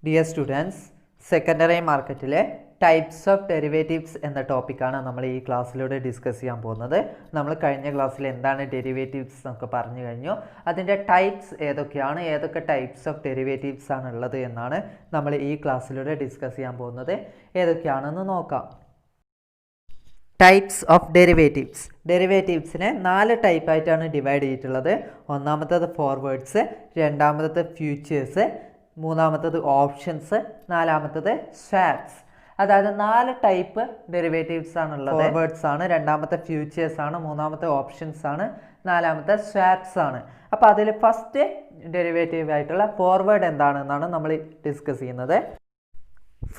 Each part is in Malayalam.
ഡിയർ സ്റ്റുഡൻസ്, സെക്കൻഡറി മാർക്കറ്റിലെ ടൈപ്സ് ഓഫ് ഡെറിവേറ്റീവ്സ് എന്ന ടോപ്പിക്കാണ് നമ്മൾ ഈ ക്ലാസ്സിലൂടെ ഡിസ്കസ് ചെയ്യാൻ പോകുന്നത്. നമ്മൾ കഴിഞ്ഞ ക്ലാസ്സിൽ എന്താണ് ഡെറിവേറ്റീവ്സ് എന്നൊക്കെ പറഞ്ഞു കഴിഞ്ഞു. അതിൻ്റെ ടൈപ്സ് ഏതൊക്കെയാണ്, ഏതൊക്കെ ടൈപ്സ് ഓഫ് ഡെറിവേറ്റീവ്സ് ആണ് ഉള്ളത് എന്നാണ് നമ്മൾ ഈ ക്ലാസ്സിലൂടെ ഡിസ്കസ് ചെയ്യാൻ പോകുന്നത്. ഏതൊക്കെയാണെന്ന് നോക്കാം. Types of derivatives. ഡെറിവേറ്റീവ്സിനെ 4 ടൈപ്പായിട്ടാണ് ഡിവൈഡ് ചെയ്തിട്ടുള്ളത്. ഒന്നാമത്തേത് ഫോർവേഡ്സ്, രണ്ടാമത്തേത് ഫ്യൂച്ചേഴ്സ്, മൂന്നാമത്തേത് ഓപ്ഷൻസ്, നാലാമത്തേത് സ്വാപ്സ്. അതായത് 4 ടൈപ്പ് ഡെറിവേറ്റീവ്സ് ആണുള്ളത്. ഫോർവേഡ്സ് ആണ്, രണ്ടാമത്തെ ഫ്യൂച്ചേഴ്സ് ആണ്, മൂന്നാമത്തെ ഓപ്ഷൻസ് ആണ്, നാലാമത്തെ സ്വാപ്സ് ആണ്. അപ്പോൾ അതിൽ ഫസ്റ്റ് ഡെറിവേറ്റീവ് ആയിട്ടുള്ള ഫോർവേഡ് എന്താണെന്നാണ് നമ്മൾ ഡിസ്കസ് ചെയ്യുന്നത്.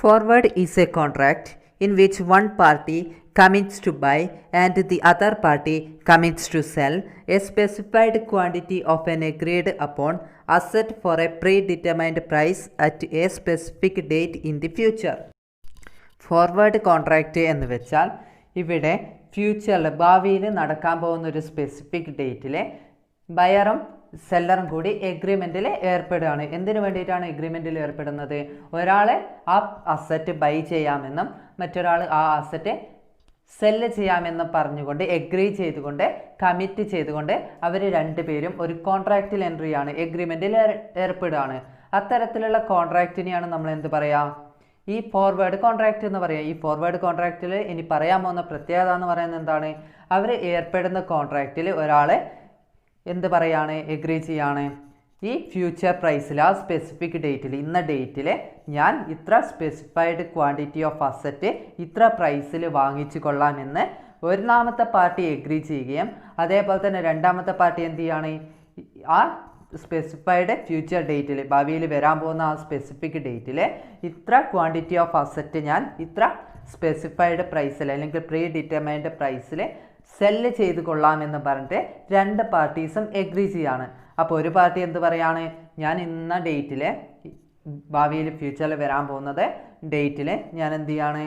Forward is A contract in which one party commits to buy and the other party commits to sell a specified quantity of an agreed upon asset for a predetermined price at a specific date in the future. Forward contract എന്ന് വെച്ചാൽ ഇവിടെ ഫ്യൂച്ചറിൽ ഭാവിയിൽ നടക്കാൻ പോകുന്ന ഒരു സ്പെസിഫിക് ഡേറ്റിൽ ബയറും സെല്ലറും കൂടി എഗ്രിമെൻറ്റിൽ ഏർപ്പെടുകയാണ്. എന്തിനു വേണ്ടിയിട്ടാണ് എഗ്രിമെൻറ്റിൽ ഏർപ്പെടുന്നത്? ഒരാൾ ആ അസറ്റ് ബൈ ചെയ്യാമെന്നും മറ്റൊരാൾ ആ അസറ്റ് സെല്ല് ചെയ്യാമെന്നും പറഞ്ഞുകൊണ്ട് എഗ്രി ചെയ്തുകൊണ്ട് കമ്മിറ്റ് ചെയ്തുകൊണ്ട് അവർ രണ്ടുപേരും ഒരു കോൺട്രാക്റ്റിൽ എൻട്രിയാണ്, എഗ്രിമെൻറ്റിൽ ഏർപ്പെടുകയാണ്. അത്തരത്തിലുള്ള കോൺട്രാക്റ്റിനെയാണ് നമ്മൾ എന്ത് പറയുക? ഈ ഫോർവേഡ് കോൺട്രാക്റ്റ് എന്ന് പറയുക. ഈ ഫോർവേഡ് കോൺട്രാക്റ്റിൽ ഇനി പറയാൻ പോകുന്ന പ്രത്യേകത എന്ന് പറയുന്നത് എന്താണ്? അവർ ഏർപ്പെടുന്ന കോൺട്രാക്റ്റിൽ ഒരാൾ എന്ത് പറയാണ്? എഗ്രി ചെയ്യാണ്. ഈ ഫ്യൂച്ചർ പ്രൈസിൽ ആ സ്പെസിഫിക് ഡേറ്റിൽ, ഇന്ന ഡേറ്റിൽ ഞാൻ ഇത്ര സ്പെസിഫൈഡ് ക്വാണ്ടിറ്റി ഓഫ് അസറ്റ് ഇത്ര പ്രൈസിൽ വാങ്ങിച്ചു കൊള്ളാമെന്ന് ഒന്നാമത്തെ പാർട്ടി എഗ്രി ചെയ്യുകയും അതേപോലെ തന്നെ രണ്ടാമത്തെ പാർട്ടി എന്ത് ചെയ്യാണ്? ആ സ്പെസിഫൈഡ് ഫ്യൂച്ചർ ഡേറ്റിൽ, ഭാവിയിൽ വരാൻ പോകുന്ന ആ സ്പെസിഫിക് ഡേറ്റിൽ ഇത്ര ക്വാണ്ടിറ്റി ഓഫ് അസറ്റ് ഞാൻ ഇത്ര സ്പെസിഫൈഡ് പ്രൈസിൽ അല്ലെങ്കിൽ പ്രീ ഡിറ്റർമൈൻഡ് പ്രൈസിൽ സെല്ല് ചെയ്ത് കൊള്ളാമെന്ന് പറഞ്ഞിട്ട് രണ്ട് പാർട്ടീസും എഗ്രി ചെയ്യാണ്. അപ്പോൾ ഒരു പാർട്ടി എന്ത് പറയാണ്? ഞാൻ ഇന്ന ഡേറ്റിൽ, ഭാവിയിൽ ഫ്യൂച്ചറിൽ വരാൻ പോകുന്നത് ഡേറ്റിൽ ഞാൻ എന്ത് ചെയ്യാണ്?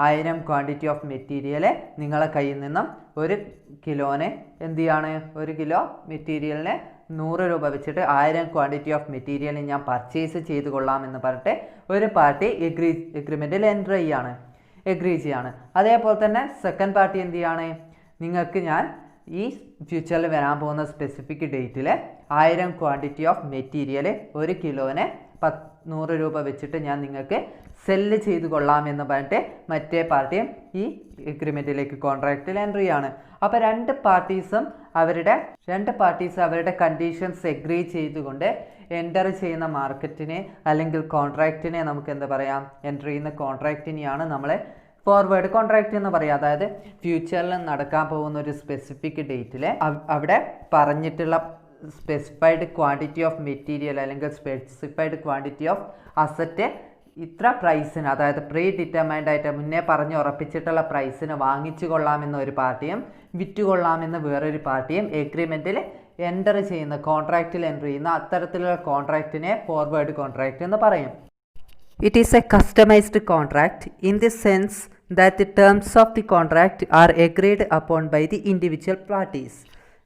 1000 ക്വാണ്ടിറ്റി ഓഫ് മെറ്റീരിയൽ നിങ്ങളെ കയ്യിൽ നിന്നും 1 കിലോന് എന്ത് ചെയ്യാണ്? 1 കിലോ മെറ്റീരിയലിന് 100 രൂപ വെച്ചിട്ട് 1000 ക്വാണ്ടിറ്റി ഓഫ് മെറ്റീരിയൽ ഞാൻ പർച്ചേസ് ചെയ്ത് കൊള്ളാമെന്ന് പറഞ്ഞിട്ട് ഒരു പാർട്ടി എഗ്രിമെൻറ്റിൽ എഗ്രി ചെയ്യാണ്. അതേപോലെ തന്നെ സെക്കൻഡ് പാർട്ടി എന്ത് ചെയ്യാണ്? നിങ്ങൾക്ക് ഞാൻ ഈ ഫ്യൂച്ചറിൽ വരാൻ പോകുന്ന സ്പെസിഫിക് ഡേറ്റിൽ 1000 ക്വാണ്ടിറ്റി ഓഫ് മെറ്റീരിയൽ 1 കിലോന് 100 രൂപ വെച്ചിട്ട് ഞാൻ നിങ്ങൾക്ക് സെല്ല് ചെയ്ത് കൊള്ളാമെന്ന് പറഞ്ഞിട്ട് മറ്റേ പാർട്ടിയും ഈ എഗ്രിമെൻറ്റിലേക്ക് കോൺട്രാക്റ്റിൽ എൻട്രി ആണ്. അപ്പോൾ രണ്ട് പാർട്ടീസും അവരുടെ കണ്ടീഷൻസ് എഗ്രി ചെയ്തുകൊണ്ട് എൻ്റർ ചെയ്യുന്ന മാർക്കറ്റിനെ അല്ലെങ്കിൽ കോൺട്രാക്റ്റിനെ നമുക്ക് എന്താ പറയാം? എൻ്റർ ചെയ്യുന്ന കോൺട്രാക്റ്റിനെയാണ് നമ്മൾ ഫോർവേഡ് കോൺട്രാക്റ്റ് എന്ന് പറയുക. അതായത് ഫ്യൂച്ചറിൽ നടക്കാൻ പോകുന്ന ഒരു സ്പെസിഫിക് ഡേറ്റിൽ അവിടെ പറഞ്ഞിട്ടുള്ള സ്പെസിഫൈഡ് ക്വാണ്ടിറ്റി ഓഫ് മെറ്റീരിയൽ അല്ലെങ്കിൽ സ്പെസിഫൈഡ് ക്വാണ്ടിറ്റി ഓഫ് അസറ്റ് ഇത്ര പ്രൈസിന്, അതായത് പ്രീ ഡിറ്റർമൈൻഡ് ആയിട്ട് മുന്നേ പറഞ്ഞ് ഉറപ്പിച്ചിട്ടുള്ള പ്രൈസിന് വാങ്ങിച്ചു കൊള്ളാമെന്ന ഒരു പാർട്ടിയും വിറ്റുകൊള്ളാമെന്ന് വേറൊരു പാർട്ടിയും എഗ്രിമെൻറ്റിൽ എൻ്റർ ചെയ്യുന്ന, കോൺട്രാക്റ്റിൽ എൻ്റർ ചെയ്യുന്ന അത്തരത്തിലുള്ള കോൺട്രാക്റ്റിനെ ഫോർവേഡ് കോൺട്രാക്റ്റ് എന്ന് പറയും. It is a customized contract in the sense that the terms of the contract are agreed upon by the individual parties.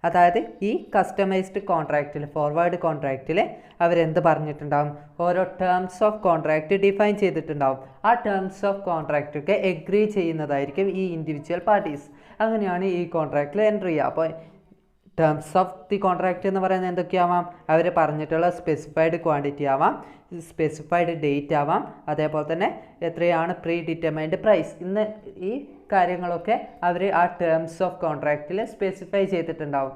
അതായത് ഈ കസ്റ്റമൈസ്ഡ് കോൺട്രാക്റ്റിൽ, ഫോർവേഡ് കോൺട്രാക്റ്റിൽ അവരെന്ത് പറഞ്ഞിട്ടുണ്ടാവും? ഓരോ ടേംസ് ഓഫ് കോൺട്രാക്റ്റ് ഡിഫൈൻ ചെയ്തിട്ടുണ്ടാവും. ആ ടേംസ് ഓഫ് കോൺട്രാക്റ്റൊക്കെ എഗ്രി ചെയ്യുന്നതായിരിക്കും ഈ ഇൻഡിവിജ്വൽ പാർട്ടീസ്. അങ്ങനെയാണ് ഈ കോൺട്രാക്റ്റിൽ എൻട്രി ചെയ്യുക. അപ്പോൾ ടേംസ് ഓഫ് ദി കോൺട്രാക്റ്റ് എന്ന് പറയുന്നത് എന്തൊക്കെയാവാം? അവർ പറഞ്ഞിട്ടുള്ള സ്പെസിഫൈഡ് ക്വാണ്ടിറ്റി ആവാം, സ്പെസിഫൈഡ് ഡേറ്റ് ആവാം, അതേപോലെ തന്നെ എത്രയാണ് പ്രീ ഡിറ്റർമൈൻഡ് പ്രൈസ്. ഇന്ന് ഈ കാര്യങ്ങളൊക്കെ അവർ ആ ടേംസ് ഓഫ് കോൺട്രാക്റ്റിൽ സ്പെസിഫൈ ചെയ്തിട്ടുണ്ടാവും,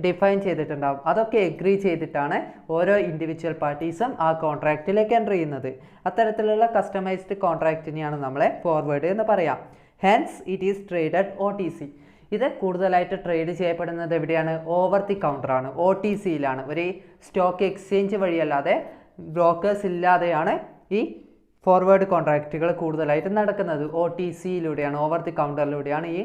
ഡിഫൈൻ ചെയ്തിട്ടുണ്ടാവും. അതൊക്കെ എഗ്രി ചെയ്തിട്ടാണ് ഓരോ ഇൻഡിവിജ്വൽ പാർട്ടീസും ആ കോൺട്രാക്റ്റിലേക്ക് എൻ്റർ ചെയ്യുന്നത്. അത്തരത്തിലുള്ള കസ്റ്റമൈസ്ഡ് കോൺട്രാക്റ്റിനെയാണ് നമ്മളെ ഫോർവേഡ് എന്ന് പറയാം. Hence it is traded OTC. ഇത് കൂടുതലായിട്ട് ട്രേഡ് ചെയ്യപ്പെടുന്നത് എവിടെയാണ്? ഓവർ ദി കൗണ്ടറാണ്, OTCയിലാണ്. ഒരു സ്റ്റോക്ക് എക്സ്ചേഞ്ച് വഴിയല്ലാതെ, ബ്രോക്കേഴ്സ് ഇല്ലാതെയാണ് ഈ ഫോർവേഡ് കോൺട്രാക്റ്റുകൾ കൂടുതലായിട്ട് നടക്കുന്നത്. OTCയിലൂടെയാണ്, ഓവർ ദി കൗണ്ടറിലൂടെയാണ് ഈ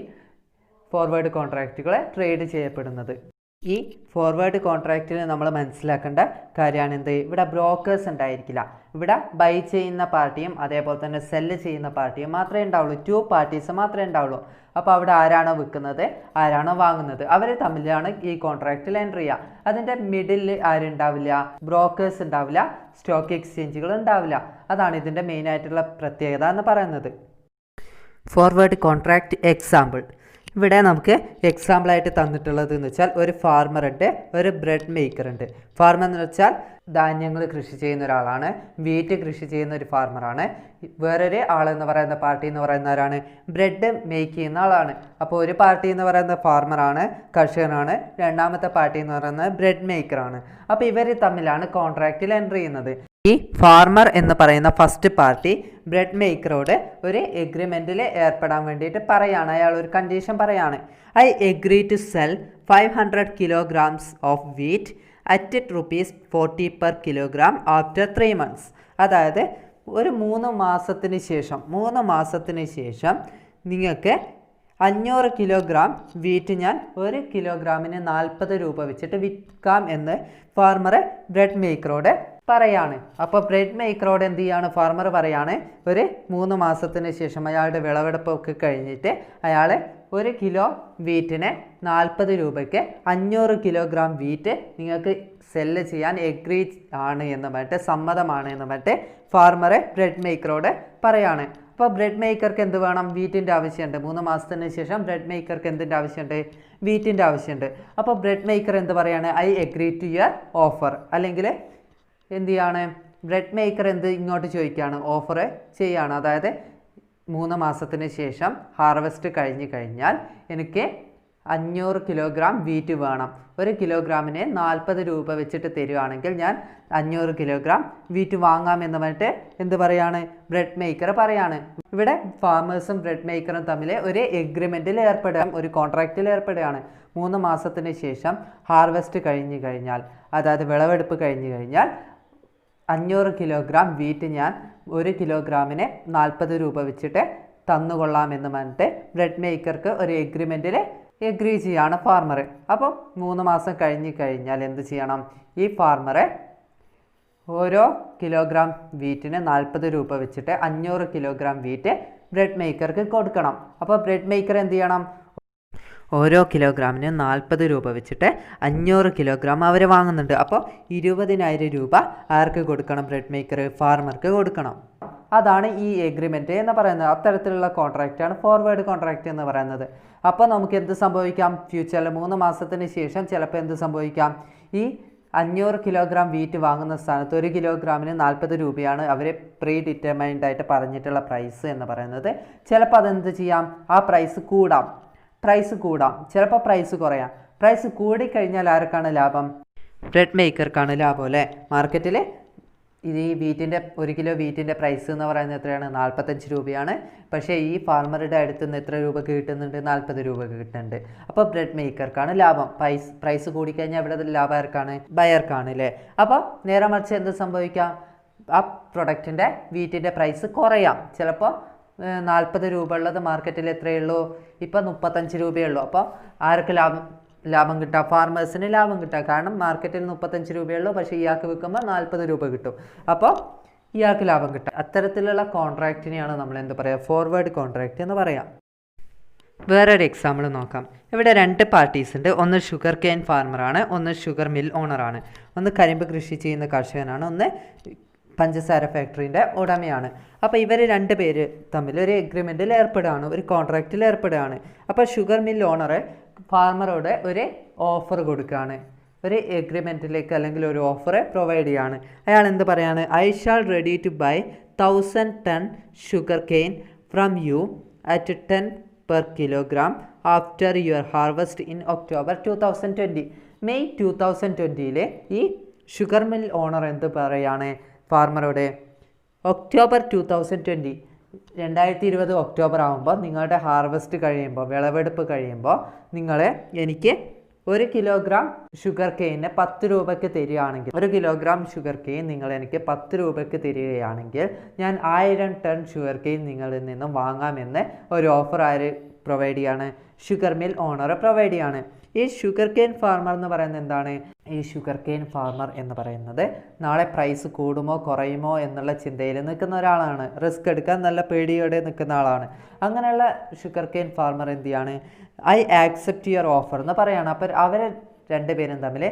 ഫോർവേഡ് കോൺട്രാക്റ്റുകൾ ട്രേഡ് ചെയ്യപ്പെടുന്നത്. ഈ ഫോർവേഡ് കോൺട്രാക്റ്റിൽ നമ്മൾ മനസ്സിലാക്കേണ്ട കാര്യമാണ് എന്ത്? ഇവിടെ ബ്രോക്കേഴ്സ് ഉണ്ടായിരിക്കില്ല. ഇവിടെ ബൈ ചെയ്യുന്ന പാർട്ടിയും അതേപോലെ തന്നെ സെല്ല് ചെയ്യുന്ന പാർട്ടിയും മാത്രമേ ഉണ്ടാവുള്ളൂ. 2 പാർട്ടീസ് മാത്രമേ ഉണ്ടാവുള്ളൂ. അപ്പോൾ അവിടെ ആരാണോ വിൽക്കുന്നത് ആരാണോ വാങ്ങുന്നത് അവർ തമ്മിലാണ് ഈ കോൺട്രാക്റ്റിൽ എൻ്റർ ചെയ്യുക. അതിൻ്റെ മിഡിൽ ആരുണ്ടാവില്ല, ബ്രോക്കേഴ്സ് ഉണ്ടാവില്ല, സ്റ്റോക്ക് എക്സ്ചേഞ്ചുകൾ ഉണ്ടാവില്ല. അതാണ് ഇതിൻ്റെ മെയിനായിട്ടുള്ള പ്രത്യേകത എന്ന് പറയുന്നത്. Forward contract example. ഇവിടെ നമുക്ക് എക്സാമ്പിളായിട്ട് തന്നിട്ടുള്ളത് എന്ന് വെച്ചാൽ ഒരു ഫാർമർ ഉണ്ട്, ഒരു ബ്രെഡ് മേക്കർ ഉണ്ട്. ഫാർമർ എന്ന് വെച്ചാൽ ധാന്യങ്ങൾ കൃഷി ചെയ്യുന്ന ഒരാളാണ്, വീറ്റ് കൃഷി ചെയ്യുന്ന ഒരു ഫാർമറാണ്. വേറൊരു ആളെന്ന് പറയുന്ന പാർട്ടി എന്ന് പറയുന്നവരാണ് ബ്രെഡ് മേക്ക് ചെയ്യുന്ന ആളാണ്. അപ്പോൾ ഒരു പാർട്ടി എന്ന് പറയുന്ന ഫാർമറാണ്, കർഷകനാണ്. രണ്ടാമത്തെ പാർട്ടി എന്ന് പറയുന്നത് ബ്രെഡ് മേക്കറാണ്. അപ്പോൾ ഇവർ തമ്മിലാണ് കോൺട്രാക്റ്റിൽ എൻ്റർ ചെയ്യുന്നത്. ഈ ഫാർമർ എന്ന് പറയുന്ന ഫസ്റ്റ് പാർട്ടി ബ്രെഡ് മേക്കറോട് ഒരു എഗ്രിമെൻറ്റിൽ ഏർപ്പെടാൻ വേണ്ടിയിട്ട് പറയാണ്. അയാൾ ഒരു കണ്ടീഷൻ പറയാണ്. I agree to sell 500 kilograms of wheat at ₹40 per kilogram after 3 months. അതായത് ഒരു 3 മാസത്തിന് ശേഷം നിങ്ങൾക്ക് 500 കിലോഗ്രാം വീറ്റ് ഞാൻ 1 കിലോഗ്രാമിന് 40 രൂപ വെച്ചിട്ട് വിൽക്കാം എന്ന് ഫാർമർ ബ്രെഡ് മേക്കറോട് പറയാണ്. അപ്പോൾ ബ്രെഡ് മേക്കറോട് എന്ത് ചെയ്യാണ് ഫാർമർ പറയാണ്, ഒരു 3 മാസത്തിന് ശേഷം അയാളുടെ വിളവെടുപ്പൊക്കെ കഴിഞ്ഞിട്ട് അയാൾ 1 കിലോ വീറ്റിന് 40 രൂപയ്ക്ക് 500 കിലോഗ്രാം വീറ്റ് നിങ്ങൾക്ക് സെല്ല് ചെയ്യാൻ എഗ്രി ആണ് എന്ന് പറഞ്ഞിട്ട്, സമ്മതമാണ് എന്ന് പറഞ്ഞിട്ട് ഫാർമർ ബ്രെഡ് മേക്കറോട് പറയാണ്. അപ്പോൾ ബ്രെഡ് മേക്കർക്ക് എന്ത് വേണം, വീറ്റിൻ്റെ ആവശ്യമുണ്ട്. 3 മാസത്തിന് ശേഷം ബ്രെഡ് മേക്കർക്ക് എന്തിൻ്റെ ആവശ്യമുണ്ട്, വീറ്റിൻ്റെ ആവശ്യമുണ്ട്. അപ്പോൾ ബ്രെഡ് മേക്കർ എന്ത് പറയാണ്, I agree to your offer. അല്ലെങ്കിൽ എന്ത് ചെയ്യാണ് ബ്രെഡ് മേക്കർ ഇങ്ങോട്ട് ചോദിക്കുകയാണ്, ഓഫർ ചെയ്യാണ്. അതായത് 3 മാസത്തിന് ശേഷം ഹാർവെസ്റ്റ് കഴിഞ്ഞാൽ എനിക്ക് 500 കിലോഗ്രാം വീറ്റ് വേണം. 1 കിലോഗ്രാമിന് 40 രൂപ വെച്ചിട്ട് തരുവാണെങ്കിൽ ഞാൻ 500 കിലോഗ്രാം വീറ്റ് വാങ്ങാമെന്ന് പറഞ്ഞിട്ട് എന്ത് പറയാണ്, ബ്രെഡ് മേക്കർ പറയാണ്. ഇവിടെ ഫാമേഴ്സും ബ്രെഡ് മേക്കറും തമ്മിൽ ഒരു എഗ്രിമെൻറ്റിൽ ഏർപ്പെടുക, ഒരു കോൺട്രാക്റ്റിൽ ഏർപ്പെടുകയാണ്. 3 മാസത്തിന് ശേഷം ഹാർവെസ്റ്റ് കഴിഞ്ഞാൽ, അതായത് വിളവെടുപ്പ് കഴിഞ്ഞാൽ 500 കിലോഗ്രാം വീറ്റ് ഞാൻ 1 കിലോഗ്രാമിന് 40 രൂപ വെച്ചിട്ട് തന്നുകൊള്ളാമെന്ന് പറഞ്ഞിട്ട് ബ്രെഡ് മേക്കർക്ക് ഒരു എഗ്രിമെൻറ്റിൽ എഗ്രി ചെയ്യാണ് ഫാർമർ. അപ്പം 3 മാസം കഴിഞ്ഞാൽ എന്ത് ചെയ്യണം, ഈ ഫാർമർ ഓരോ കിലോഗ്രാം വീറ്റിന് 40 രൂപ വെച്ചിട്ട് 500 കിലോഗ്രാം വീറ്റ് ബ്രെഡ് മേക്കർക്ക് കൊടുക്കണം. അപ്പോൾ ബ്രെഡ് മേക്കർ എന്ത് ചെയ്യണം, ഓരോ കിലോഗ്രാമിന് 40 രൂപ വെച്ചിട്ട് 500 കിലോഗ്രാം അവർ വാങ്ങുന്നുണ്ട്. അപ്പോൾ 20,000 രൂപ ആർക്ക് കൊടുക്കണം, ബ്രെഡ് മേക്കർ ഫാർമർക്ക് കൊടുക്കണം. അതാണ് ഈ എഗ്രിമെൻറ്റ് എന്ന് പറയുന്നത്. അത്തരത്തിലുള്ള കോൺട്രാക്റ്റാണ് ഫോർവേഡ് കോൺട്രാക്റ്റ് എന്ന് പറയുന്നത്. അപ്പോൾ നമുക്ക് എന്ത് സംഭവിക്കാം, ഫ്യൂച്ചറിൽ 3 മാസത്തിന് ശേഷം ചിലപ്പോൾ എന്ത് സംഭവിക്കാം, ഈ 500 കിലോഗ്രാം വീറ്റ് വാങ്ങുന്ന സ്ഥാനത്ത് 1 കിലോഗ്രാമിന് 40 രൂപയാണ് അവർ പ്രീ ഡിറ്റർമൈൻഡ് ആയിട്ട് പറഞ്ഞിട്ടുള്ള പ്രൈസ് എന്ന് പറയുന്നത്. ചിലപ്പോൾ അതെന്ത് ചെയ്യാം, ആ പ്രൈസ് കൂടാം, ചിലപ്പോൾ പ്രൈസ് കുറയാം. പ്രൈസ് കൂടിക്കഴിഞ്ഞാൽ ആർക്കാണ് ലാഭം, ബ്രെഡ് മേക്കർക്കാണ് ലാഭം അല്ലേ. മാർക്കറ്റിൽ ഇത് ഈ വീറ്റിൻ്റെ 1 കിലോ വീറ്റിൻ്റെ പ്രൈസ് എന്ന് പറയുന്നത് എത്രയാണ്, 45 രൂപയാണ്. പക്ഷേ ഈ ഫാർമറുടെ അടുത്ത് നിന്ന് എത്ര രൂപക്ക് കിട്ടുന്നുണ്ട്, 40 രൂപക്ക് കിട്ടുന്നുണ്ട്. അപ്പോൾ ബ്രെഡ് മേക്കർക്കാണ് ലാഭം. പ്രൈസ് കൂടിക്കഴിഞ്ഞാൽ ഇവിടെ ലാഭം ആർക്കാണ്, ബയർക്കാണ് അല്ലേ. അപ്പോൾ നേരെ മറിച്ച് എന്ത് സംഭവിക്കാം, ആ പ്രൊഡക്റ്റിൻ്റെ വീറ്റിൻ്റെ പ്രൈസ് കുറയാം. ചിലപ്പോൾ 40 രൂപ ഉള്ളത് മാർക്കറ്റിൽ എത്രയേ ഉള്ളൂ, ഇപ്പോൾ 35 രൂപയേ ഉള്ളൂ. അപ്പോൾ ആർക്ക് ലാഭം കിട്ടുക, ഫാർമേഴ്സിന് ലാഭം കിട്ടുക. കാരണം മാർക്കറ്റിൽ 35 രൂപയുള്ളൂ, പക്ഷേ ഇയാൾക്ക് വിൽക്കുമ്പോൾ 40 രൂപ കിട്ടും. അപ്പോൾ ഇയാൾക്ക് ലാഭം കിട്ടുക. അത്തരത്തിലുള്ള കോൺട്രാക്റ്റിനെയാണ് നമ്മൾ എന്ത് പറയുക, ഫോർവേഡ് കോൺട്രാക്റ്റ് എന്ന് പറയാം. വേറൊരു എക്സാമ്പിൾ നോക്കാം. ഇവിടെ 2 പാർട്ടീസ് ഉണ്ട്. ഒന്ന് ഷുഗർ കെയിൻ ഫാർമറാണ്, ഒന്ന് ഷുഗർ മിൽ ഓണറാണ്. ഒന്ന് കരിമ്പ് കൃഷി ചെയ്യുന്ന കർഷകനാണ്, ഒന്ന് പഞ്ചസാര ഫാക്ടറിൻ്റെ ഉടമയാണ്. അപ്പോൾ ഇവർ 2 പേര് തമ്മിൽ ഒരു എഗ്രിമെൻറ്റിൽ ഏർപ്പെടുകയാണ്, ഒരു കോൺട്രാക്റ്റിൽ ഏർപ്പെടുകയാണ്. അപ്പോൾ ഷുഗർ മിൽ ഓണർ ഫാർമറോട് ഒരു ഓഫർ കൊടുക്കുകയാണ്, ഒരു എഗ്രിമെൻറ്റിലേക്ക് അല്ലെങ്കിൽ ഒരു ഓഫർ പ്രൊവൈഡ് ചെയ്യാണ്. അയാൾ എന്ത് പറയാണ്, I shall ready to buy 1000 ton sugar cane from you at 10 per kilogram after your harvest in October 2020. May 2020 ഈ ഷുഗർ മിൽ ഓണർ എന്ത് പറയാണ് ഫാർമറോട്, ഒക്ടോബർ 2020 ഒക്ടോബർ ആകുമ്പോൾ നിങ്ങളുടെ ഹാർവസ്റ്റ് കഴിയുമ്പോൾ, വിളവെടുപ്പ് കഴിയുമ്പോൾ നിങ്ങൾ എനിക്ക് 1 കിലോഗ്രാം ഷുഗർ കെയിന് 10 രൂപയ്ക്ക് തരികയാണെങ്കിൽ, 1 കിലോഗ്രാം ഷുഗർ കെയിൻ നിങ്ങൾ എനിക്ക് 10 രൂപയ്ക്ക് തരികയാണെങ്കിൽ ഞാൻ 1000 ടൺ ഷുഗർ കെയിൻ നിങ്ങളിൽ നിന്നും വാങ്ങാമെന്ന് ഒരു ഓഫർ ആര് പ്രൊവൈഡ് ചെയ്യാണ്, ഷുഗർ മിൽ ഓണർ പ്രൊവൈഡ് ചെയ്യാണ്. ഈ ഷുഗർ കെയിൻ ഫാർമർ എന്ന് പറയുന്നത് എന്താണ്? ഈ ഷുഗർ കെയിൻ ഫാർമർ എന്ന് പറയുന്നത് നാളെ പ്രൈസ് കൂടുമോ കുറയുമോ എന്നുള്ള ചിന്തയിൽ നിൽക്കുന്ന ഒരാളാണ്. റിസ്ക് എടുക്കാൻ നല്ല പേടിയോടെ നിൽക്കുന്ന ആളാണ്. അങ്ങനെയുള്ള ഷുഗർ കെയിൻ ഫാർമർ എന്ത് ചെയ്യാണ്? ഐ ആക്സെപ്റ്റ് യുവർ ഓഫർ എന്ന് പറയുകയാണ്. അപ്പോൾ അവർ രണ്ടുപേരും തമ്മിൽ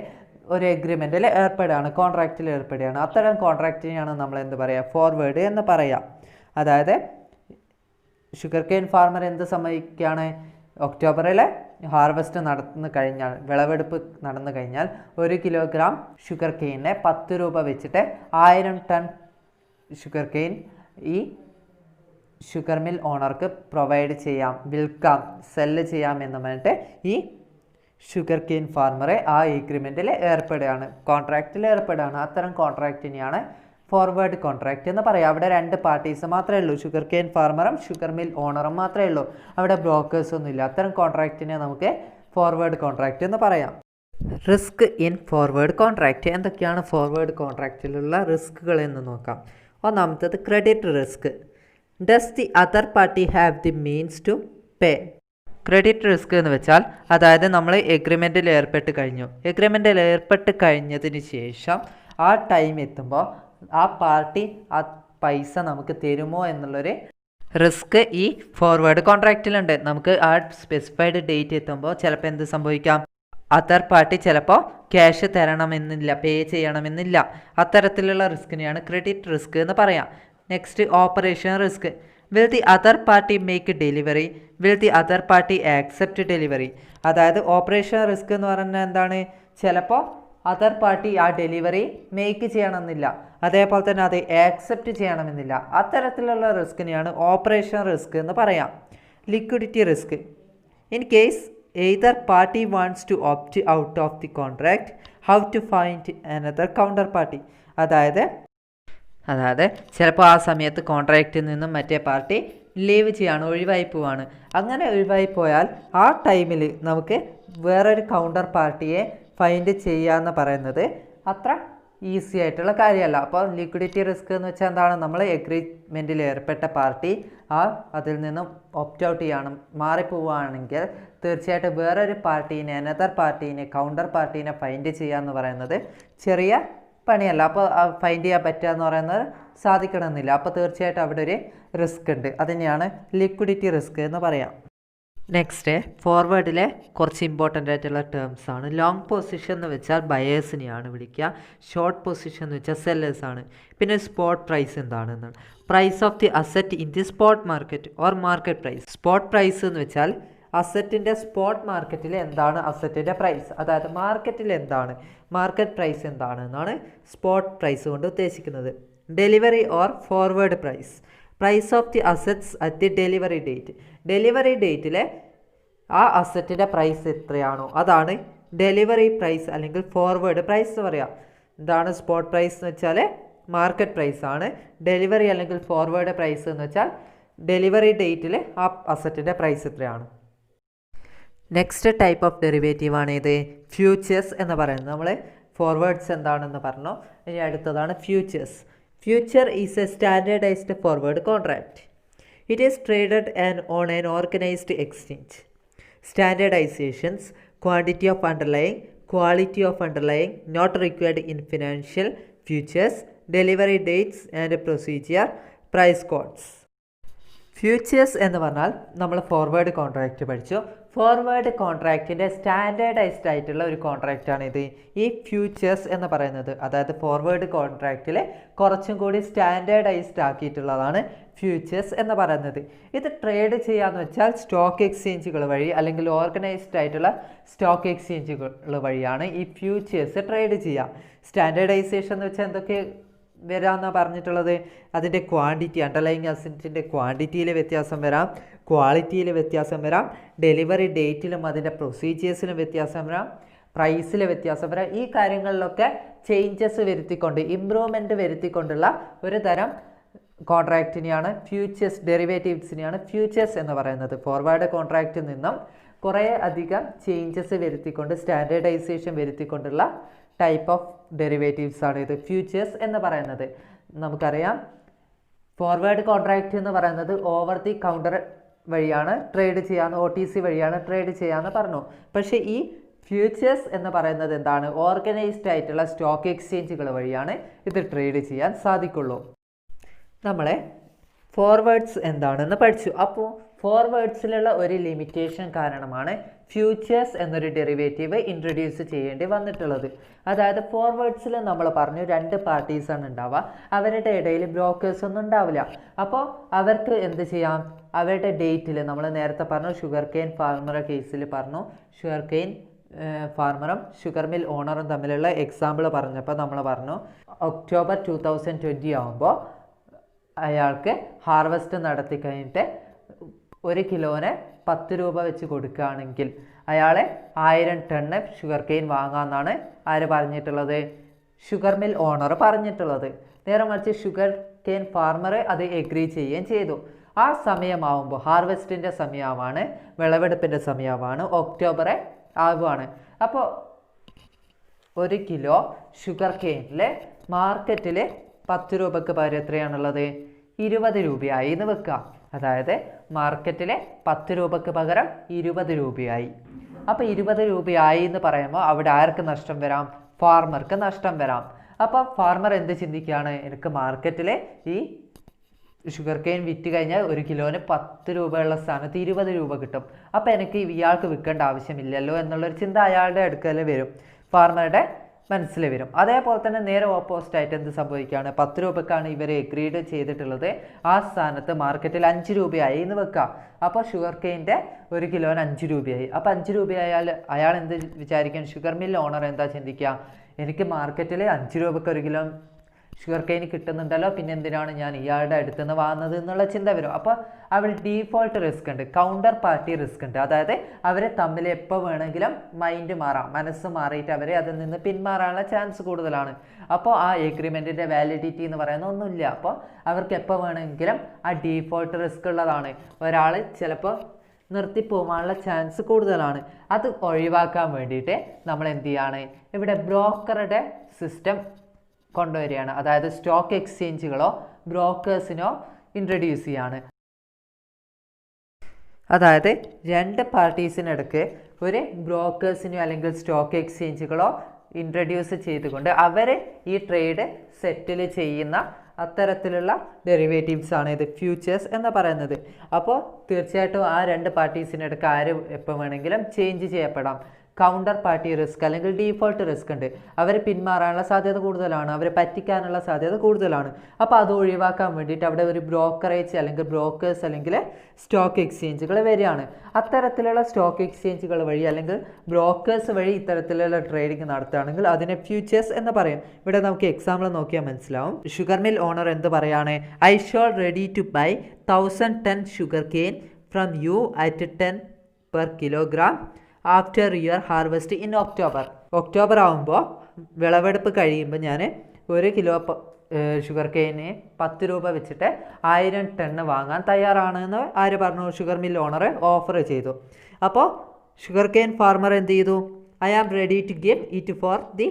ഒരു എഗ്രിമെൻറ്റിൽ ഏർപ്പെടുകയാണ്, കോൺട്രാക്റ്റിൽ ഏർപ്പെടുകയാണ്. അത്തരം കോൺട്രാക്റ്റിനെയാണ് നമ്മൾ എന്ത് പറയുക? ഫോർവേഡ് എന്ന് പറയാം. അതായത് ഷുഗർ കെയിൻ ഫാർമർ എന്ത് സമ്മതിക്കുകയാണ്? ഒക്ടോബറിൽ ഹാർവെസ്റ്റ് നടന്നു കഴിഞ്ഞാൽ, വിളവെടുപ്പ് നടന്നു കഴിഞ്ഞാൽ 1 കിലോഗ്രാം ഷുഗർ കെയിനെ 10 രൂപ വെച്ചിട്ട് 1000 ടൺ ഷുഗർ കെയിൻ ഈ ഷുഗർ മിൽ ഓണർക്ക് പ്രൊവൈഡ് ചെയ്യാം, വിൽക്കാം, സെല്ല് ചെയ്യാം എന്ന് പറഞ്ഞിട്ട് ഈ ഷുഗർ കെയിൻ ഫാർമറെ ആ എഗ്രിമെൻറ്റിൽ ഏർപ്പെടുകയാണ്, കോൺട്രാക്റ്റിൽ ഏർപ്പെടുകയാണ്. അത്തരം കോൺട്രാക്റ്റിനെയാണ് ഫോർവേഡ് കോൺട്രാക്റ്റ് എന്ന് പറയാം. അവിടെ 2 പാർട്ടീസ് മാത്രമേ ഉള്ളൂ, ഷുഗർ കെയിൻ ഫാർമറും ഷുഗർ മിൽ ഓണറും മാത്രമേ ഉള്ളൂ. അവിടെ ബ്രോക്കേഴ്സൊന്നും ഇല്ല. അത്തരം കോൺട്രാക്റ്റിനെ നമുക്ക് ഫോർവേഡ് കോൺട്രാക്റ്റ് എന്ന് പറയാം. Risk in forward contract. എന്തൊക്കെയാണ് ഫോർവേഡ് കോൺട്രാക്റ്റിലുള്ള റിസ്കുകൾ എന്ന് നോക്കാം. ഒന്നാമത്തേത് credit risk. Does the other party have the means to pay? Credit risk എന്ന് വെച്ചാൽ അതായത് നമ്മൾ എഗ്രിമെൻറ്റിൽ ഏർപ്പെട്ട് കഴിഞ്ഞു. എഗ്രിമെൻറ്റിൽ ഏർപ്പെട്ട് കഴിഞ്ഞതിന് ശേഷം ആ ടൈം എത്തുമ്പോൾ ആ പാർട്ടി ആ പൈസ നമുക്ക് തരുമോ എന്നുള്ളൊരു റിസ്ക് ഈ ഫോർവേഡ് കോൺട്രാക്റ്റിലുണ്ട്. നമുക്ക് ആ സ്പെസിഫൈഡ് ഡേറ്റ് എത്തുമ്പോൾ ചിലപ്പോൾ എന്ത് സംഭവിക്കാം? അതർ പാർട്ടി ചിലപ്പോൾ ക്യാഷ് തരണമെന്നില്ല, പേ ചെയ്യണമെന്നില്ല. അത്തരത്തിലുള്ള റിസ്കിനെയാണ് ക്രെഡിറ്റ് റിസ്ക് എന്ന് പറയാം. Next operation risk. Will the other party make delivery? Will the other party accept delivery? അതായത് ഓപ്പറേഷൻ റിസ്ക് എന്ന് പറഞ്ഞാൽ എന്താണ്? ചിലപ്പോൾ അതർ പാർട്ടി ആ ഡെലിവറി മേക്ക് ചെയ്യണമെന്നില്ല, അതേപോലെ തന്നെ അത് ആക്സെപ്റ്റ് ചെയ്യണമെന്നില്ല. അത്തരത്തിലുള്ള റിസ്കിനെയാണ് ഓപ്പറേഷൻ റിസ്ക് എന്ന് പറയാം. Liquidity risk. In case either party wants to opt out of the contract, how to find another counter party? അതായത് ചിലപ്പോൾ ആ സമയത്ത് കോൺട്രാക്റ്റിൽ നിന്നും മറ്റേ പാർട്ടി ലീവ് ചെയ്യാണ്, ഒഴിവായി പോവാണ്. അങ്ങനെ ഒഴിവായി പോയാൽ ആ ടൈമിൽ നമുക്ക് വേറൊരു കൗണ്ടർ പാർട്ടിയെ ഫൈൻഡ് ചെയ്യാന്ന് പറയുന്നത് അത്ര ഈസി ആയിട്ടുള്ള കാര്യമല്ല. അപ്പോൾ ലിക്വിഡിറ്റി റിസ്ക് എന്ന് വെച്ചാൽ എന്താണ്? നമ്മൾ എഗ്രിമെൻറ്റിൽ ഏർപ്പെട്ട പാർട്ടി അതിൽ നിന്നും ഓപ്റ്റ് ഔട്ട് ചെയ്യണം, മാറിപ്പോവുകയാണെങ്കിൽ തീർച്ചയായിട്ടും വേറൊരു പാർട്ടീനെ, അനദർ പാർട്ടീനെ, കൗണ്ടർ പാർട്ടീനെ ഫൈൻഡ് ചെയ്യുക എന്ന് പറയുന്നത് ചെറിയ പണിയല്ല. അപ്പോൾ ഫൈൻഡ് ചെയ്യാൻ പറ്റുക എന്ന് പറയുന്നത് സാധിക്കണമെന്നില്ല. അപ്പോൾ തീർച്ചയായിട്ടും അവിടെ ഒരു റിസ്ക് ഉണ്ട്. അതിനെയാണ് ലിക്വിഡിറ്റി റിസ്ക് എന്ന് പറയാം. നെക്സ്റ്റ് ഫോർവേഡിലെ കുറച്ച് ഇമ്പോർട്ടൻ്റ് ആയിട്ടുള്ള ടേംസ് ആണ്. ലോങ് പൊസിഷൻ എന്ന് വെച്ചാൽ ബയേഴ്സിനെയാണ് വിളിക്കുക. ഷോർട്ട് പൊസിഷൻ എന്ന് വെച്ചാൽ സെല്ലേഴ്സാണ്. പിന്നെ സ്പോട്ട് പ്രൈസ് എന്താണെന്നാണ്. Price of the asset in the spot market or market price. Spot price എന്ന് വെച്ചാൽ അസറ്റിൻ്റെ സ്പോട്ട് മാർക്കറ്റിൽ എന്താണ് അസറ്റിൻ്റെ പ്രൈസ്, അതായത് മാർക്കറ്റിൽ എന്താണ് മാർക്കറ്റ് പ്രൈസ് എന്താണ് എന്നാണ് സ്പോട്ട് പ്രൈസ് കൊണ്ട് ഉദ്ദേശിക്കുന്നത്. Delivery or forward price. Price of the assets at the delivery date. Delivery ഡേറ്റിലെ ആ അസറ്റിൻ്റെ പ്രൈസ് എത്രയാണോ അതാണ് ഡെലിവറി പ്രൈസ് അല്ലെങ്കിൽ ഫോർവേഡ് പ്രൈസ് എന്ന് പറയാം. എന്താണ് സ്പോട്ട് പ്രൈസ് എന്ന് വെച്ചാൽ മാർക്കറ്റ് പ്രൈസ് ആണ്. ഡെലിവറി അല്ലെങ്കിൽ ഫോർവേഡ് പ്രൈസ് എന്ന് വെച്ചാൽ ഡെലിവറി ഡേറ്റിൽ ആ അസറ്റിൻ്റെ പ്രൈസ് എത്രയാണ്. നെക്സ്റ്റ് ടൈപ്പ് ഓഫ് ഡെറിവേറ്റീവ് ആണ് ഇത് ഫ്യൂച്ചേഴ്സ് എന്ന് പറയുന്നത്. നമ്മൾ ഫോർവേഡ്സ് എന്താണെന്ന് പറഞ്ഞു. ഇനി അടുത്തതാണ് futures. Future is a standardised forward contract. It is traded on an organised exchange. Standardisations, quantity of underlying, quality of underlying not required in financial futures, delivery dates and procedure, price codes. Futures എന്ന് പറഞ്ഞാൽ നമ്മൾ ഫോർവേഡ് കോൺട്രാക്റ്റ് പഠിച്ചു. ഫോർവേഡ് കോൺട്രാക്റ്റിൻ്റെ സ്റ്റാൻഡേർഡൈസ്ഡ് ആയിട്ടുള്ള ഒരു കോൺട്രാക്റ്റാണ് ഇത് ഈ ഫ്യൂച്ചേഴ്സ് എന്ന് പറയുന്നത്. അതായത് ഫോർവേഡ് കോൺട്രാക്റ്റിൽ കുറച്ചും കൂടി സ്റ്റാൻഡേർഡൈസ്ഡ് ആക്കിയിട്ടുള്ളതാണ് ഫ്യൂച്ചേഴ്സ് എന്ന് പറയുന്നത്. ഇത് ട്രേഡ് ചെയ്യാന്ന് വെച്ചാൽ സ്റ്റോക്ക് എക്സ്ചേഞ്ചുകൾ വഴി അല്ലെങ്കിൽ ഓർഗനൈസ്ഡ് ആയിട്ടുള്ള സ്റ്റോക്ക് എക്സ്ചേഞ്ചുകൾ വഴിയാണ് ഈ ഫ്യൂച്ചേഴ്സ് ട്രേഡ് ചെയ്യുക. സ്റ്റാൻഡേർഡൈസേഷൻ എന്ന് വെച്ചാൽ എന്തൊക്കെ വരാമെന്നാണ് പറഞ്ഞിട്ടുള്ളത്? അതിൻ്റെ ക്വാണ്ടിറ്റി, അണ്ടർലൈങ് അസറ്റിൻ്റെ ക്വാണ്ടിറ്റിയിൽ വ്യത്യാസം വരാം, ക്വാളിറ്റിയിൽ വ്യത്യാസം വരാം, ഡെലിവറി ഡേറ്റിലും അതിൻ്റെ പ്രൊസീജിയേഴ്സിലും വ്യത്യാസം വരാം, പ്രൈസിൽ വ്യത്യാസം വരാം. ഈ കാര്യങ്ങളിലൊക്കെ ചേഞ്ചസ് വരുത്തിക്കൊണ്ട്, ഇമ്പ്രൂവ്മെൻറ്റ് വരുത്തിക്കൊണ്ടുള്ള ഒരു തരം കോൺട്രാക്റ്റിനെയാണ് ഫ്യൂച്ചേഴ്സ്, ഡെറിവേറ്റീവ്സിനെയാണ് ഫ്യൂച്ചേഴ്സ് എന്ന് പറയുന്നത്. ഫോർവേഡ് കോൺട്രാക്റ്റിൽ നിന്നും കുറേ അധികം ചേഞ്ചസ് വരുത്തിക്കൊണ്ട്, സ്റ്റാൻഡേർഡൈസേഷൻ വരുത്തിക്കൊണ്ടുള്ള ടൈപ്പ് ഓഫ് ഡെറിവേറ്റീവ്സ് ആണ് ഇത് ഫ്യൂച്ചേഴ്സ് എന്ന് പറയുന്നത്. നമുക്കറിയാം ഫോർവേഡ് കോൺട്രാക്റ്റ് എന്ന് പറയുന്നത് ഓവർ ദി കൗണ്ടർ വഴിയാണ് ട്രേഡ് ചെയ്യാന്ന്, OTC വഴിയാണ് ട്രേഡ് ചെയ്യാന്ന് പറഞ്ഞു. പക്ഷേ ഈ ഫ്യൂച്ചേഴ്സ് എന്ന് പറയുന്നത് എന്താണ്? ഓർഗനൈസ്ഡ് ആയിട്ടുള്ള സ്റ്റോക്ക് എക്സ്ചേഞ്ചുകൾ വഴിയാണ് ഇത് ട്രേഡ് ചെയ്യാൻ സാധിക്കുള്ളൂ. നമ്മളെ ഫോർവേഡ്സ് എന്താണെന്ന് പഠിച്ചു. അപ്പോൾ ഫോർവേഡ്സിലുള്ള ഒരു ലിമിറ്റേഷൻ കാരണമാണ് ഫ്യൂച്ചേഴ്സ് എന്നൊരു ഡെറിവേറ്റീവ് ഇൻട്രൊഡ്യൂസ് ചെയ്യേണ്ടി വന്നിട്ടുള്ളത്. അതായത് ഫോർവേഡ്സിൽ നമ്മൾ പറഞ്ഞു 2 പാർട്ടീസാണ് ഉണ്ടാവുക, അവരുടെ ഇടയിൽ ബ്രോക്കേഴ്സ് ഒന്നും ഉണ്ടാവില്ല. അപ്പോൾ അവർക്ക് എന്ത് ചെയ്യാം? അവരുടെ ഡേറ്റിൽ നമ്മൾ നേരത്തെ പറഞ്ഞു ഷുഗർ കെയിൻ ഫാർമറുടെ കേസിൽ പറഞ്ഞു, ഷുഗർ കെയിൻ ഫാർമറും ഷുഗർ മിൽ ഓണറും തമ്മിലുള്ള എക്സാമ്പിൾ പറഞ്ഞപ്പോൾ നമ്മൾ പറഞ്ഞു ഒക്ടോബർ 2020 ആകുമ്പോൾ അയാൾക്ക് ഹാർവെസ്റ്റ് നടത്തി കഴിഞ്ഞിട്ട് 1 കിലോന് 10 രൂപ വെച്ച് കൊടുക്കുകയാണെങ്കിൽ അയാളെ 1000 ടണ്ണ് ഷുഗർ കെയിൻ വാങ്ങാമെന്നാണ് ആര് പറഞ്ഞിട്ടുള്ളത്? ഷുഗർ മിൽ ഓണർ പറഞ്ഞിട്ടുള്ളത്. നേരെ മറിച്ച് ഷുഗർ കെയിൻ ഫാർമർ അത് എഗ്രി ചെയ്യുകയും ചെയ്തു. ആ സമയമാവുമ്പോൾ ഹാർവെസ്റ്റിൻ്റെ സമയമാണ്, വിളവെടുപ്പിൻ്റെ സമയമാണ്, ഒക്ടോബർ ആവുകയാണ്. അപ്പോൾ 1 കിലോ ഷുഗർ കെയിനിൽ മാർക്കറ്റിൽ 10 രൂപയ്ക്ക് പകരം എത്രയാണുള്ളത്? 20 രൂപയായി എന്ന് വെക്കുക. അതായത് മാർക്കറ്റിൽ 10 രൂപയ്ക്ക് പകരം 20 രൂപയായി. അപ്പോൾ 20 രൂപയായി എന്ന് പറയുമ്പോൾ അവിടെ ആർക്ക് നഷ്ടം വരാം? ഫാർമർക്ക് നഷ്ടം വരാം. അപ്പോൾ ഫാർമർ എന്ത് ചിന്തിക്കുകയാണ്? എനിക്ക് മാർക്കറ്റിൽ ഈ ഷുഗർ കെയിൻ വിറ്റ് കഴിഞ്ഞാൽ 1 കിലോന് 10 രൂപയുള്ള സ്ഥാനത്ത് 20 രൂപ കിട്ടും. അപ്പോൾ എനിക്ക് ഇയാൾക്ക് വിൽക്കേണ്ട ആവശ്യമില്ലല്ലോ എന്നുള്ളൊരു ചിന്ത അയാളുടെ അടുക്കൽ വരും, ഫാർമറുടെ മനസ്സിൽ വരും. അതേപോലെ തന്നെ നേരെ ഓപ്പോസിറ്റ് ആയിട്ട് എന്ത് സംഭവിക്കുകയാണ്? 10 രൂപക്കാണ് ഇവർ എഗ്രീഡ് ചെയ്തിട്ടുള്ളത്, ആ സ്ഥാനത്ത് മാർക്കറ്റിൽ 5 രൂപയായി എന്ന് വെക്കുക. അപ്പോൾ ഷുഗർ കെയിൻ്റെ 1 കിലോന് 5 രൂപയായി. അപ്പോൾ 5 രൂപയായാൽ അയാൾ എന്ത് വിചാരിക്കും? ഷുഗർ മിൽ ഓണർ എന്താ ചിന്തിക്കുക? എനിക്ക് മാർക്കറ്റിൽ 5 രൂപയ്ക്ക് 1 കിലോ ഷുഗർ കെയിൻ കിട്ടുന്നുണ്ടല്ലോ, പിന്നെ എന്തിനാണ് ഞാൻ ഇയാളുടെ അടുത്ത് നിന്ന് വാങ്ങുന്നത് എന്നുള്ള ചിന്ത വരും. അപ്പോൾ അവിടെ ഡീഫോൾട്ട് റിസ്ക് ഉണ്ട്, കൗണ്ടർ പാർട്ടി റിസ്ക് ഉണ്ട്. അതായത് അവരെ തമ്മിൽ എപ്പോൾ വേണമെങ്കിലും മൈൻഡ് മാറാം, മനസ്സ് മാറിയിട്ട് അവരെ അതിൽ നിന്ന് പിന്മാറാനുള്ള ചാൻസ് കൂടുതലാണ്. അപ്പോൾ ആ എഗ്രിമെൻറ്റിൻ്റെ വാലിഡിറ്റി എന്ന് പറയുന്ന ഒന്നുമില്ല. അപ്പോൾ അവർക്ക് എപ്പോൾ വേണമെങ്കിലും ആ ഡീഫോൾട്ട് റിസ്ക് ഉള്ളതാണ്. ഒരാൾ ചിലപ്പോൾ നിർത്തിപ്പോകാനുള്ള ചാൻസ് കൂടുതലാണ്. അത് ഒഴിവാക്കാൻ വേണ്ടിയിട്ട് നമ്മൾ എന്ത് ചെയ്യാണ്? ഇവിടെ ബ്രോക്കറുടെ സിസ്റ്റം കൊണ്ടുവരികയാണ്. അതായത് സ്റ്റോക്ക് എക്സ്ചേഞ്ചുകളോ ബ്രോക്കേഴ്സിനോ ഇൻട്രൊഡ്യൂസ് ചെയ്യാണ്. അതായത് 2 പാർട്ടീസിനിടയ്ക്ക് ഒരു ബ്രോക്കേഴ്സിനോ അല്ലെങ്കിൽ സ്റ്റോക്ക് എക്സ്ചേഞ്ചുകളോ ഇൻട്രൊഡ്യൂസ് ചെയ്തുകൊണ്ട് അവർ ഈ ട്രേഡ് സെറ്റിൽ ചെയ്യുന്ന അത്തരത്തിലുള്ള ഡെറിവേറ്റീവ്സ് ആണ് ഇത് ഫ്യൂച്ചേഴ്സ് എന്ന് പറയുന്നത്. അപ്പോൾ തീർച്ചയായിട്ടും ആ 2 പാർട്ടീസിനിടയ്ക്ക് ആര് എപ്പോൾ വേണമെങ്കിലും ചേഞ്ച് ചെയ്യപ്പെടാം. കൗണ്ടർ പാർട്ടി റിസ്ക് അല്ലെങ്കിൽ ഡീഫോൾട്ട് റിസ്ക് ഉണ്ട്. അവർ പിന്മാറാനുള്ള സാധ്യത കൂടുതലാണ്, അവരെ പറ്റിക്കാനുള്ള സാധ്യത കൂടുതലാണ്. അപ്പോൾ അത് ഒഴിവാക്കാൻ വേണ്ടിയിട്ട് അവിടെ ഒരു ബ്രോക്കറേജ് അല്ലെങ്കിൽ ബ്രോക്കേഴ്സ് അല്ലെങ്കിൽ സ്റ്റോക്ക് എക്സ്ചേഞ്ചുകൾ വരികയാണ്. അത്തരത്തിലുള്ള സ്റ്റോക്ക് എക്സ്ചേഞ്ചുകൾ വഴി അല്ലെങ്കിൽ ബ്രോക്കേഴ്സ് വഴി ഇത്തരത്തിലുള്ള ട്രേഡിംഗ് നടത്തുകയാണെങ്കിൽ അതിനെ ഫ്യൂച്ചേഴ്സ് എന്ന് പറയും. ഇവിടെ നമുക്ക് എക്സാമ്പിൾ നോക്കിയാൽ മനസ്സിലാവും. ഷുഗർ മിൽ ഓണർ എന്ത് പറയാണ്? I shall ready to buy 1000 ton sugar cane from you at 10 per kilogram after your harvest in October ആകുമ്പോൾ വിളവെടുപ്പ് കഴിയുമ്പോൾ ഞാൻ 1 കിലോ ഷുഗർ കെയിന് 10 രൂപ വെച്ചിട്ട് 1000 ടണ്ണ് വാങ്ങാൻ തയ്യാറാണെന്ന് ആര് പറഞ്ഞു? ഷുഗർ മിൽ ഓണർ ഓഫർ ചെയ്തു. അപ്പോൾ ഷുഗർ കെയിൻ ഫാർമർ എന്ത് ചെയ്തു? I am ready to give it for the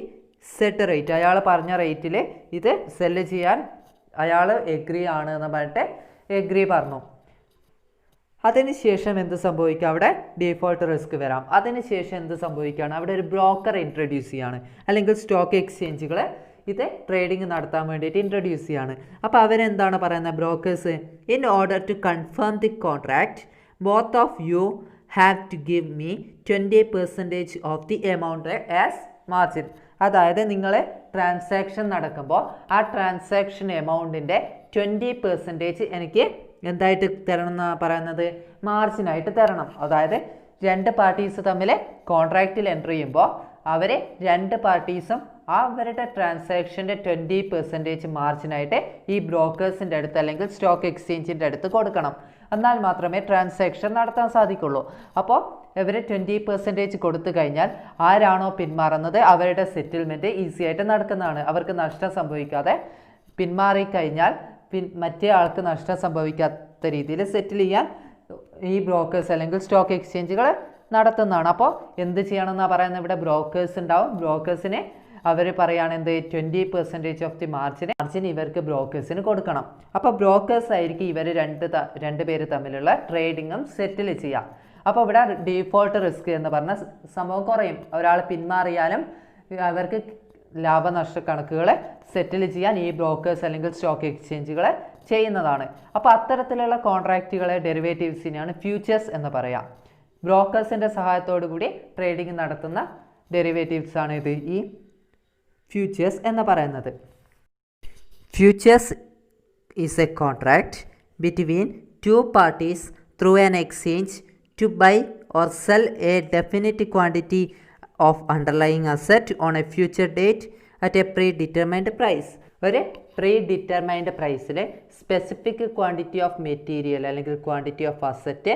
set rate. അയാൾ പറഞ്ഞ റേറ്റിൽ ഇത് സെല്ല് ചെയ്യാൻ അയാൾ എഗ്രി ആണ് എന്ന് പറഞ്ഞിട്ട് എഗ്രി പറഞ്ഞു. അതിനുശേഷം എന്ത് സംഭവിക്കുക? അവിടെ ഡീഫോൾട്ട് റിസ്ക് വരാം. അതിനുശേഷം എന്ത് സംഭവിക്കുകയാണ്? അവിടെ ഒരു ബ്രോക്കർ ഇൻട്രൊഡ്യൂസ് ചെയ്യാണ്, അല്ലെങ്കിൽ സ്റ്റോക്ക് എക്സ്ചേഞ്ചുകൾ ഇത് ട്രേഡിംഗ് നടത്താൻ വേണ്ടിയിട്ട് ഇൻട്രൊഡ്യൂസ് ചെയ്യാണ്. അപ്പോൾ അവരെന്താണ് പറയുന്നത്? Brokers, in order to confirm the contract both of you have to give me 20% of the amount as margin. അതായത് നിങ്ങൾ ട്രാൻസാക്ഷൻ നടക്കുമ്പോൾ ആ ട്രാൻസാക്ഷൻ എമൗണ്ടിൻ്റെ 20% എനിക്ക് എന്തായിട്ട് തരണം എന്നാണ് പറയുന്നത്? മാർജിനായിട്ട് തരണം. അതായത് 2 പാർട്ടീസ് തമ്മിൽ കോൺട്രാക്റ്റിൽ എൻ്റർ ചെയ്യുമ്പോൾ അവർ 2 പാർട്ടീസും അവരുടെ ട്രാൻസാക്ഷൻ്റെ 20% മാർജിനായിട്ട് ഈ ബ്രോക്കേഴ്സിൻ്റെ അടുത്ത് അല്ലെങ്കിൽ സ്റ്റോക്ക് എക്സ്ചേഞ്ചിൻ്റെ അടുത്ത് കൊടുക്കണം. എന്നാൽ മാത്രമേ ട്രാൻസാക്ഷൻ നടത്താൻ സാധിക്കുള്ളൂ. അപ്പോൾ ഇവർ 20% കൊടുത്തു കഴിഞ്ഞാൽ ആരാണോ പിന്മാറുന്നത് അവരുടെ സെറ്റിൽമെൻറ്റ് ഈസി ആയിട്ട് നടക്കുന്നതാണ്. അവർക്ക് നഷ്ടം സംഭവിക്കാതെ പിന്മാറിക്കഴിഞ്ഞാൽ മറ്റേ ആൾക്ക് നഷ്ടം സംഭവിക്കാത്ത രീതിയിൽ സെറ്റിൽ ചെയ്യാൻ ഈ ബ്രോക്കേഴ്സ് അല്ലെങ്കിൽ സ്റ്റോക്ക് എക്സ്ചേഞ്ചുകൾ നടത്തുന്നതാണ്. അപ്പോൾ എന്ത് ചെയ്യണമെന്നാണ് പറയുന്നത്? ഇവിടെ ബ്രോക്കേഴ്സ് ഉണ്ടാവും. ബ്രോക്കേഴ്സിന് അവർ പറയുകയാണ് എന്ത്? 20% ഓഫ് ദി മാർജിൻ ഇവർക്ക് ബ്രോക്കേഴ്സിന് കൊടുക്കണം. അപ്പോൾ ബ്രോക്കേഴ്സ് ആയിരിക്കും ഇവർ 2 പേര് തമ്മിലുള്ള ട്രേഡിങ്ങും സെറ്റിൽ ചെയ്യുക. അപ്പോൾ ഇവിടെ ഡീഫോൾട്ട് റിസ്ക് എന്ന് പറഞ്ഞ സംഭവം കുറയും. ഒരാൾ പിന്മാറിയാലും അവർക്ക് ലാഭനഷ്ട കണക്കുകളെ സെറ്റിൽ ചെയ്യാൻ ഈ ബ്രോക്കേഴ്സ് അല്ലെങ്കിൽ സ്റ്റോക്ക് എക്സ്ചേഞ്ചുകൾ ചെയ്യുന്നതാണ്. അപ്പോൾ അത്തരത്തിലുള്ള കോൺട്രാക്റ്റുകളെ ഡെറിവേറ്റീവ്സിനെയാണ് ഫ്യൂച്ചേഴ്സ് എന്ന് പറയാം. ബ്രോക്കേഴ്സിൻ്റെ സഹായത്തോടു കൂടി ട്രേഡിംഗ് നടത്തുന്ന ഡെറിവേറ്റീവ്സ് ആണ് ഇത് ഈ ഫ്യൂച്ചേഴ്സ് എന്ന് പറയുന്നത്. Futures is A contract between two parties through an exchange to buy or sell a definite quantity of underlying asset on a future date at a predetermined price. ഒരു പ്രീഡിറ്റർമൈൻഡ് പ്രൈസിൽ സ്പെസിഫിക് ക്വാണ്ടിറ്റി ഓഫ് മെറ്റീരിയൽ അല്ലെങ്കിൽ ക്വാണ്ടിറ്റി ഓഫ് അസറ്റ്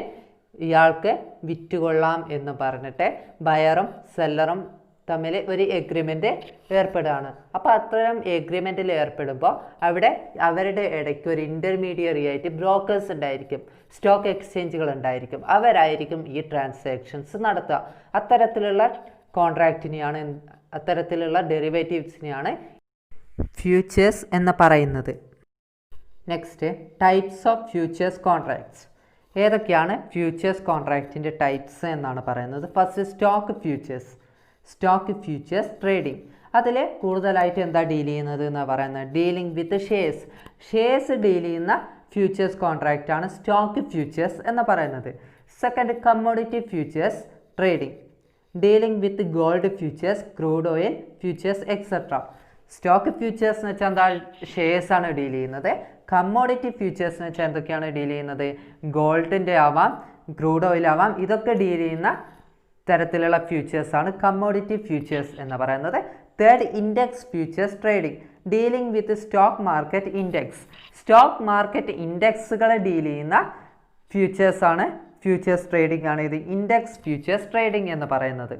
ഇയാൾക്ക് വിറ്റുകൊള്ളാം എന്ന് പറഞ്ഞിട്ട് ബയറും സെല്ലറും തമ്മിൽ ഒരു എഗ്രിമെൻ്റ് ഏർപ്പെടുകയാണ്. അപ്പോൾ അത്തരം എഗ്രിമെൻറ്റിൽ ഏർപ്പെടുമ്പോൾ അവിടെ അവരുടെ ഇടയ്ക്ക് ഒരു ഇൻ്റർമീഡിയറി ആയിട്ട് ബ്രോക്കേഴ്സ് ഉണ്ടായിരിക്കും, സ്റ്റോക്ക് എക്സ്ചേഞ്ചുകൾ ഉണ്ടായിരിക്കും. അവരായിരിക്കും ഈ ട്രാൻസാക്ഷൻസ് നടത്തുക. അത്തരത്തിലുള്ള കോൺട്രാക്റ്റിനെയാണ്, അത്തരത്തിലുള്ള ഡെറിവേറ്റീവ്സിനെയാണ് ഫ്യൂച്ചേഴ്സ് എന്ന് പറയുന്നത്. Next, types of futures contracts. ഏതൊക്കെയാണ് ഫ്യൂച്ചേഴ്സ് കോൺട്രാക്റ്റിൻ്റെ ടൈപ്സ് എന്നാണ് പറയുന്നത്. First, stock futures. Stock futures trading. അതിൽ കൂടുതലായിട്ട് എന്താ ഡീൽ ചെയ്യുന്നത് എന്നാണ് പറയുന്നത്, ഡീലിംഗ് വിത്ത് ഷെയർസ് ഡീൽ ചെയ്യുന്ന ഫ്യൂച്ചേഴ്സ് കോൺട്രാക്റ്റ് ആണ് സ്റ്റോക്ക് ഫ്യൂച്ചേഴ്സ് എന്ന് പറയുന്നത്. Second, commodity futures trading, dealing വിത്ത് gold futures, crude oil futures etcetera. Stock futures എന്ന് വെച്ചാൽ എന്താ, ഷെയർസ് ആണ് ഡീൽ ചെയ്യുന്നത്. കമ്മോഡിറ്റി ഫ്യൂച്ചേഴ്സ് എന്ന് വെച്ചാൽ എന്തൊക്കെയാണ് ഡീൽ ചെയ്യുന്നത്, ഗോൾഡിൻ്റെ ആവാം, ക്രൂഡ് ഓയിൽ ആവാം. ഇതൊക്കെ ഡീൽ ചെയ്യുന്ന തരത്തിലുള്ള ഫ്യൂച്ചേഴ്സാണ് കമ്മോഡിറ്റി ഫ്യൂച്ചേഴ്സ് എന്ന് പറയുന്നത്. Third, index futures trading, dealing with stock market index. Stock market ഇൻഡെക്സുകളെ ഡീൽ ചെയ്യുന്ന ഫ്യൂച്ചേഴ്സാണ് ഫ്യൂച്ചേഴ്സ് ട്രേഡിംഗ് ആണ് ഇത് ഇൻഡെക്സ് ഫ്യൂച്ചേഴ്സ് ട്രേഡിംഗ് എന്ന് പറയുന്നത്.